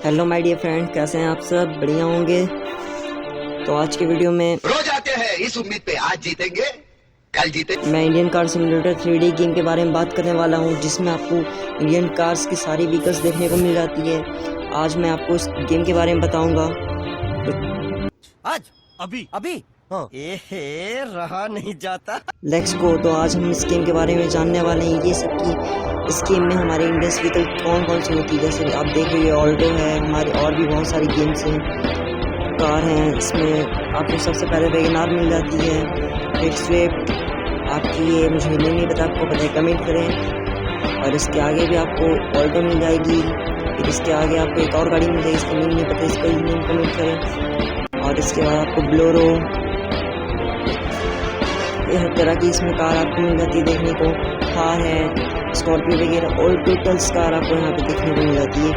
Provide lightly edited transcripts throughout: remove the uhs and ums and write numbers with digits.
Hello my dear friend, कैसे हैं आप सब? बढ़िया होंगे। तो आज के वीडियो में रोज आते हैं इस उम्मीद पे आज जीतेंगे कल जीते। मैं Indian car simulator 3D game के बारे में बात करने वाला हूं, जिसमें आपको इंडियन कार्स की सारी व्हीकल्स देखने को मिल जाती है। आज मैं आपको इस गेम के बारे में बताऊंगा। आज अभी अभी हाँ। एहे रहा नहीं जाता। Let's go. तो आज हम इस गेम के बारे में जानने वाले हैं ये सब कि इस गेम में हमारे इंडियन व्हीकल कौन कौन सी होती है। जैसे आप देख रहे हैं ऑल्टो है, हमारे और भी बहुत सारी गेम्स हैं, कार हैं। इसमें आपको सबसे पहले वैगनआर मिल जाती है, फिर स्विफ्ट आपकी, ये मुझे नेम नहीं पता, आपको पता है कमेंट करें। और इसके आगे भी आपको ऑल्टो मिल जाएगी, फिर इसके आगे आपको एक और गाड़ी मिल जाएगी, इसका नेम नहीं पता, इसका नेम कमेंट करें। और इसके बाद आपको ब्लोरो, हर तरह की इसमें कार आपको मिल जाती है देखने को। थार है, स्कॉर्पियो वगैरह, ऑल टोटल्स कार आपको यहाँ पे देखने को मिल जाती है।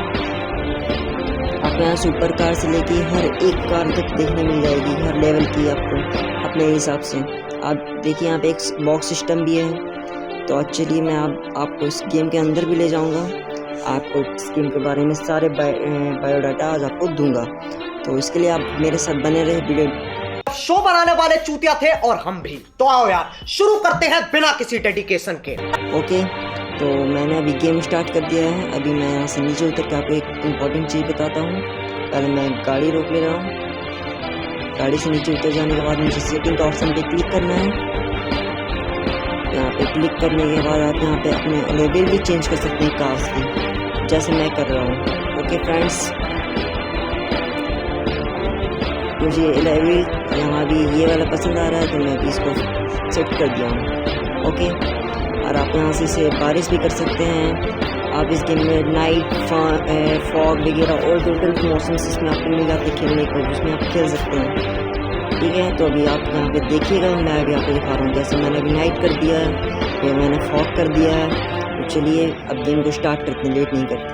आपको यहाँ सुपर कार से लेके हर एक कार तक देखने मिल जाएगी, हर लेवल की आपको अपने हिसाब से। आप देखिए यहाँ पे एक बॉक्स सिस्टम भी है। तो चलिए मैं आपको इस गेम के अंदर भी ले जाऊँगा, आपको इस गेम के बारे में सारे बायोडाटा आज आपको दूंगा। तो इसके लिए आप मेरे साथ बने रहे। वीडियो शो बनाने वाले चूतिया थे और हम भी। तो आओ यार शुरू करते हैं बिना किसी डेडिकेशन के। ओके, तो मैंने अभी गेम स्टार्ट कर दिया है। अभी मैं यहाँ से नीचे उतर के आपको एक इम्पॉर्टेंट चीज़ बताता हूँ। पहले मैं गाड़ी रोक ले रहा हूँ। गाड़ी से नीचे उतर जाने के बाद मुझे सेटिंग का ऑप्शन पे क्लिक करना है। यहाँ पे क्लिक करने के बाद आप यहाँ पे अपने लेवल भी चेंज कर सकते हैं कार्स की, जैसे मैं कर रहा हूँ। ओके फ्रेंड्स, मुझे लेवल यहाँ भी ये वाला पसंद आ रहा है, तो मैं भी इसको सेट कर दिया हूँ। ओके, और आप यहाँ से इसे बारिश भी कर सकते हैं। आप इस गेम में नाइट, फॉग वगैरह और टोटल मौसम इसमें आपको मिल जाते खेलने को, जिसमें आप खेल सकते हैं। ठीक है, तो अभी आप यहाँ पे देखिएगा, मैं अभी आपको दिखा रहा हूँ। जैसे मैंने अभी नाइट कर दिया है, फिर मैंने फॉग कर दिया है। तो चलिए अब गेम को स्टार्ट करते हैं, लेट नहीं करते।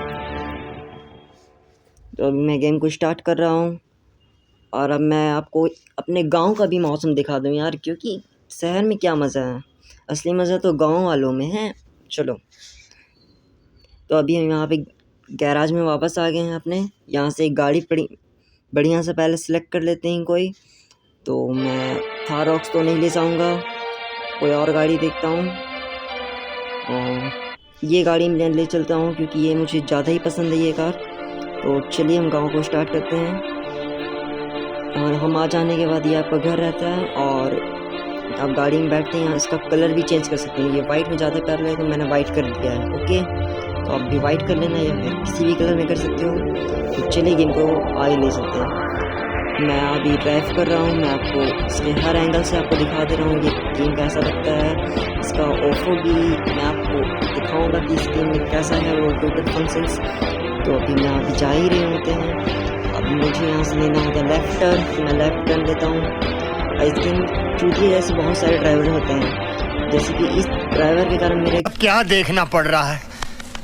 तो अभी मैं गेम को स्टार्ट कर रहा हूँ। और अब मैं आपको अपने गांव का भी मौसम दिखा दूँ यार, क्योंकि शहर में क्या मज़ा है, असली मज़ा तो गांव वालों में है। चलो, तो अभी हम यहाँ पे गैराज में वापस आ गए हैं अपने। यहाँ से एक गाड़ी बढ़िया से पहले सेलेक्ट कर लेते हैं कोई। तो मैं थार रॉक्स तो नहीं ले जाऊँगा, कोई और गाड़ी देखता हूँ। और ये गाड़ी मैं ले चलता हूँ क्योंकि ये मुझे ज़्यादा ही पसंद है ये कार। तो चलिए हम गाँव को स्टार्ट करते हैं। और हम आ जाने के बाद ये आपका घर रहता है और आप गाड़ी में बैठते हैं। इसका कलर भी चेंज कर सकते हैं, ये वाइट में ज़्यादा प्यार लगे तो मैंने वाइट कर दिया है। ओके, तो आप भी वाइट कर लेना या फिर किसी भी कलर में कर सकते हो। तो चलिए गेम को आगे ले सकते हैं। मैं अभी ड्राइव कर रहा हूँ, मैं आपको इसके हर एंगल से आपको दिखा दे रहा हूँ ये गेम कैसा लगता है। इसका ऑफर भी मैं आपको दिखाऊँगा कि इस गेम में कैसा है वो टोटल फंक्शंस। तो अभी मैं अभी जा ही रहे होते हैं। अब मुझे यहाँ से लेना होगा लेफ्ट टर्न, तो मैं लेफ्ट टर्न लेता हूँ। इस दिन चूतिया जैसे बहुत सारे ड्राइवर होते हैं, जैसे कि इस ड्राइवर के कारण मेरे क्या देखना पड़ रहा है?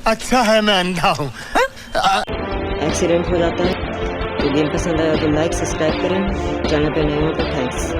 अच्छा है मैं अंधा हूँ। एक्सीडेंट हो जाता है। तो गेम पसंद आया तो लाइक सब्सक्राइब करें, चैनल पे नए हो तो थैंक्स।